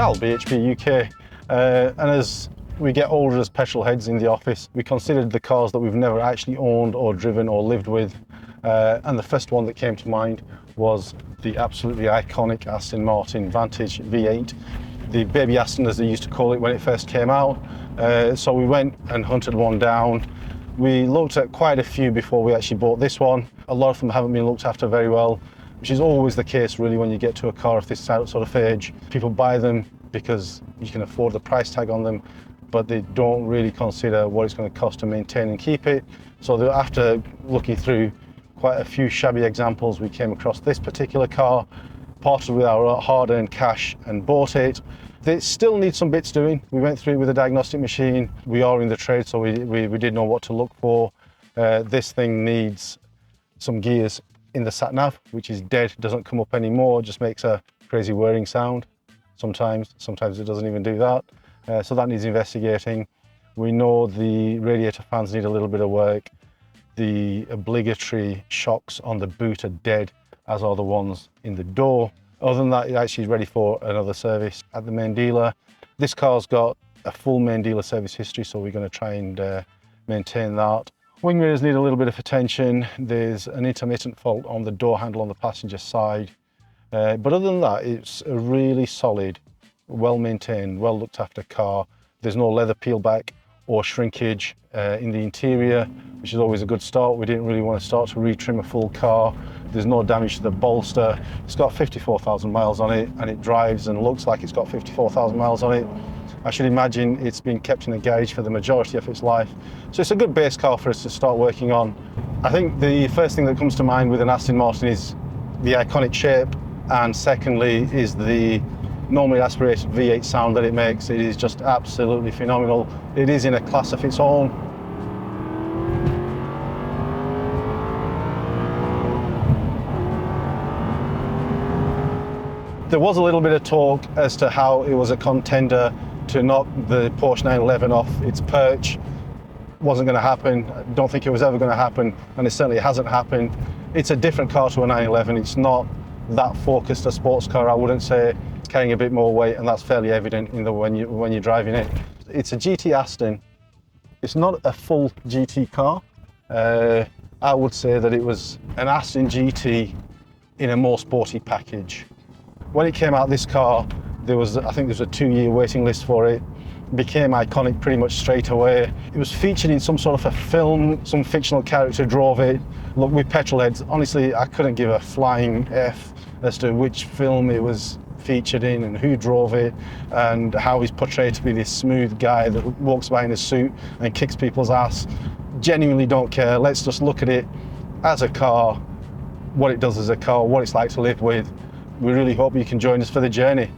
Cal, BHP UK. And as we get older as petrol heads in the office, we considered the cars that we've never actually owned or driven or lived with. And the first one that came to mind was the absolutely iconic Aston Martin Vantage V8, the baby Aston as they used to call it when it first came out. So we went and hunted one down. We looked at quite a few before we actually bought this one. A lot of them haven't been looked after very well, which is always the case really when you get to a car of this sort of age. People buy them because you can afford the price tag on them, but they don't really consider what it's going to cost to maintain and keep it. So after looking through quite a few shabby examples, we came across this particular car, parted with our hard-earned cash and bought it. They still need some bits doing. We went through it with a diagnostic machine. We are in the trade, so we did know what to look for. This thing needs some gears in the sat-nav, which is dead, doesn't come up anymore, just makes a crazy whirring sound. Sometimes it doesn't even do that. So that needs investigating. We know the radiator fans need a little bit of work. The obligatory shocks on the boot are dead, as are the ones in the door. Other than that, it actually is ready for another service at the main dealer. This car's got a full main dealer service history, so we're going to try and maintain that. Wing mirrors need a little bit of attention. There's an intermittent fault on the door handle on the passenger side. But other than that, it's a really solid, well-maintained, well-looked-after car. There's no leather peel back or shrinkage in the interior, which is always a good start. We didn't really want to start to retrim a full car. There's no damage to the bolster. It's got 54,000 miles on it, and it drives and looks like it's got 54,000 miles on it. I should imagine it's been kept in a garage for the majority of its life. So it's a good base car for us to start working on. I think the first thing that comes to mind with an Aston Martin is the iconic shape, and secondly is the normally aspirated V8 sound that it makes. It is just absolutely phenomenal. It is in a class of its own. There was a little bit of talk as to how it was a contender to knock the Porsche 911 off its perch. Wasn't going to happen. I don't think it was ever going to happen, and it certainly hasn't happened. It's a different car to a 911. It's not that focused a sports car, I wouldn't say. It's carrying a bit more weight, and that's fairly evident when you're driving it. It's a GT Aston. It's not a full GT car. I would say that it was an Aston GT in a more sporty package. When it came out, this car, I think there was a 2-year waiting list for it. It became iconic pretty much straight away. It was featured in some sort of a film, some fictional character drove it. Look, with petrol heads, honestly, I couldn't give a flying F as to which film it was featured in and who drove it and how he's portrayed to be this smooth guy that walks by in a suit and kicks people's ass. Genuinely don't care. Let's just look at it as a car, what it does as a car, what it's like to live with. We really hope you can join us for the journey.